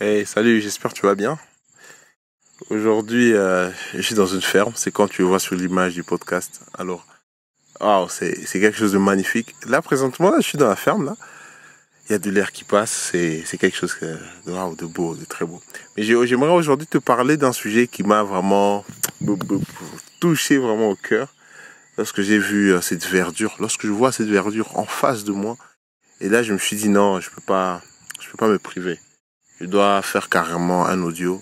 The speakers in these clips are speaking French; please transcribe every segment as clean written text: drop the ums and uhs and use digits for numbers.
Hey, salut, j'espère que tu vas bien. Aujourd'hui, je suis dans une ferme, c'est quand tu vois sur l'image du podcast. Alors, wow, c'est quelque chose de magnifique. Là, présentement, là, je suis dans la ferme, là. Il y a de l'air qui passe, c'est quelque chose wow, de beau, de très beau. Mais j'aimerais aujourd'hui te parler d'un sujet qui m'a vraiment touché vraiment au cœur. Lorsque j'ai vu cette verdure, lorsque je vois cette verdure en face de moi, et là, je me suis dit non, je peux pas me priver. Je dois faire carrément un audio,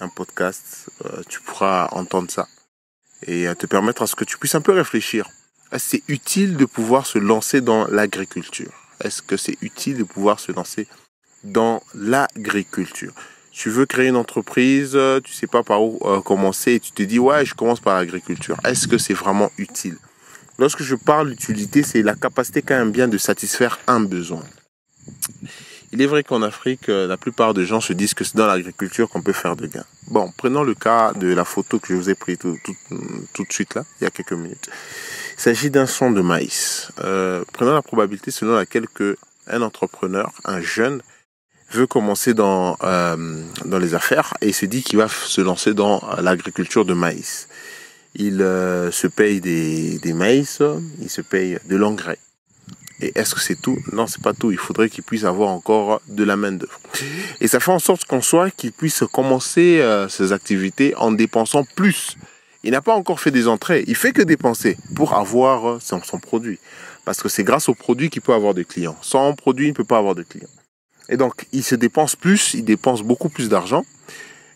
un podcast. Tu pourras entendre ça et te permettre à ce que tu puisses un peu réfléchir. Est-ce que c'est utile de pouvoir se lancer dans l'agriculture? Est-ce que c'est utile de pouvoir se lancer dans l'agriculture? Tu veux créer une entreprise, tu sais pas par où commencer et tu te dis ouais, je commence par l'agriculture. Est-ce que c'est vraiment utile? Lorsque je parle d'utilité, c'est la capacité quand même bien de satisfaire un besoin. Il est vrai qu'en Afrique, la plupart des gens se disent que c'est dans l'agriculture qu'on peut faire de gains. Bon, prenons le cas de la photo que je vous ai prise tout de suite là, il y a quelques minutes. Il s'agit d'un champ de maïs. Prenons la probabilité selon laquelle un entrepreneur, un jeune, veut commencer dans les affaires et il se dit qu'il va se lancer dans l'agriculture de maïs. Il se paye des maïs, il se paye de l'engrais. Et est-ce que c'est tout? Non, c'est pas tout. Il faudrait qu'il puisse avoir encore de la main-d'œuvre. Et ça fait en sorte qu'il puisse commencer ses activités en dépensant plus. Il n'a pas encore fait des entrées. Il fait que dépenser pour avoir son produit. Parce que c'est grâce au produit qu'il peut avoir des clients. Sans produit, il ne peut pas avoir de clients. Et donc, il se dépense plus. Il dépense beaucoup plus d'argent.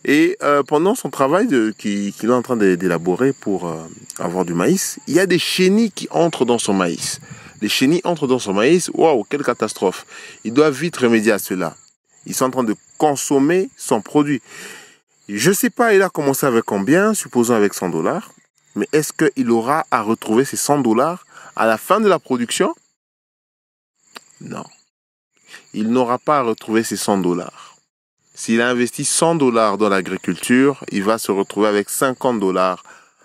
Et pendant son travail qu'il est en train d'élaborer pour avoir du maïs, il y a des chenilles qui entrent dans son maïs. Les chenilles entrent dans son maïs, waouh, quelle catastrophe. Il doit vite remédier à cela. Ils sont en train de consommer son produit. Je ne sais pas, il a commencé avec combien, supposons avec $100. Mais est-ce qu'il aura à retrouver ces $100 à la fin de la production? Non. Il n'aura pas à retrouver ces $100. S'il a investi $100 dans l'agriculture, il va se retrouver avec $50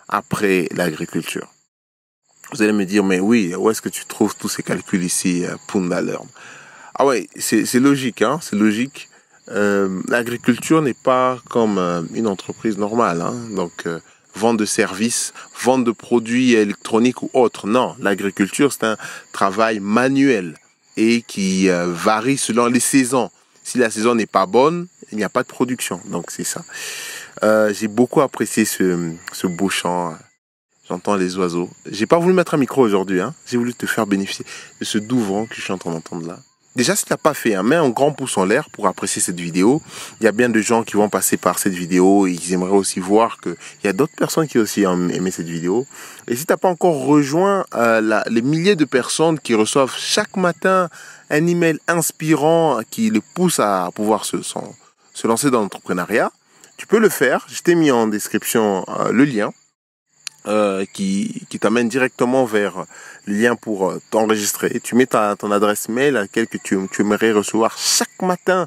après l'agriculture. Vous allez me dire, mais oui, où est-ce que tu trouves tous ces calculs ici, Pundalern? Ah ouais, c'est logique, hein, c'est logique. L'agriculture n'est pas comme une entreprise normale, hein, donc vente de services, vente de produits électroniques ou autres. Non, l'agriculture, c'est un travail manuel et qui varie selon les saisons. Si la saison n'est pas bonne, il n'y a pas de production. Donc c'est ça. J'ai beaucoup apprécié ce beau chant. J'entends les oiseaux. J'ai pas voulu mettre un micro aujourd'hui. Hein. J'ai voulu te faire bénéficier de ce doux vent que je suis en train d'entendre là. Déjà, si tu n'as pas fait, mets un grand pouce en l'air pour apprécier cette vidéo. Il y a bien de gens qui vont passer par cette vidéo et ils aimeraient aussi voir qu'il y a d'autres personnes qui ont aussi aimé cette vidéo. Et si tu n'as pas encore rejoint les milliers de personnes qui reçoivent chaque matin un email inspirant qui les pousse à pouvoir se lancer dans l'entrepreneuriat, tu peux le faire. Je t'ai mis en description le lien. Qui t'amène directement vers le lien pour t'enregistrer. Tu mets ton adresse mail à laquelle tu aimerais recevoir chaque matin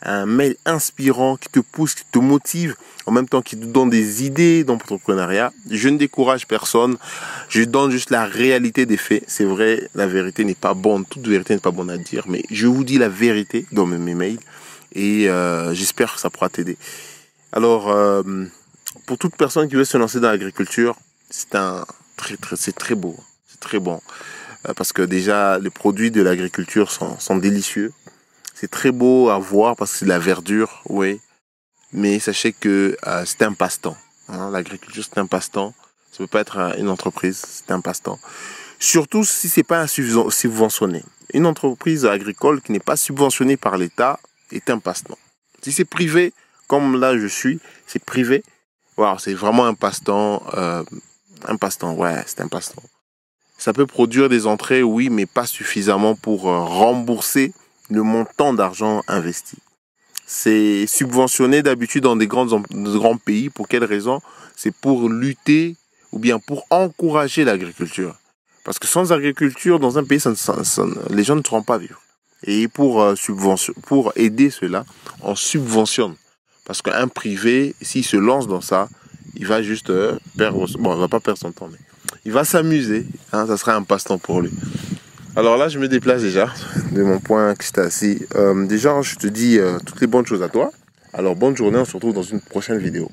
un mail inspirant qui te pousse, qui te motive, en même temps qui te donne des idées dans l'entrepreneuriat. Je ne décourage personne, je donne juste la réalité des faits. C'est vrai, la vérité n'est pas bonne, toute vérité n'est pas bonne à dire, mais je vous dis la vérité dans mes mails et j'espère que ça pourra t'aider. Alors, pour toute personne qui veut se lancer dans l'agriculture, c'est très beau, c'est très bon. Parce que déjà, les produits de l'agriculture sont délicieux. C'est très beau à voir parce que c'est de la verdure, oui. Mais sachez que c'est un passe-temps. Hein. L'agriculture, c'est un passe-temps. Ça ne peut pas être une entreprise, c'est un passe-temps. Surtout si c'est pas subventionné. Une entreprise agricole qui n'est pas subventionnée par l'État est un passe-temps. Si c'est privé, comme là je suis, c'est privé. Wow, c'est vraiment un passe-temps. Un passe-temps, ouais, c'est un passe-temps. Ça peut produire des entrées, oui, mais pas suffisamment pour rembourser le montant d'argent investi. C'est subventionné d'habitude dans de grands pays. Pour quelle raison? C'est pour lutter ou bien pour encourager l'agriculture. Parce que sans agriculture, dans un pays, les gens ne pourront pas vivre. Et pour aider cela, on subventionne. Parce qu'un privé, s'il se lance dans ça, il va juste perdre... Bon, il va pas perdre son temps, mais il va s'amuser. Hein, ça sera un passe-temps pour lui. Alors là, je me déplace déjà de mon point que j'étais assis. Déjà, je te dis toutes les bonnes choses à toi. Alors bonne journée, on se retrouve dans une prochaine vidéo.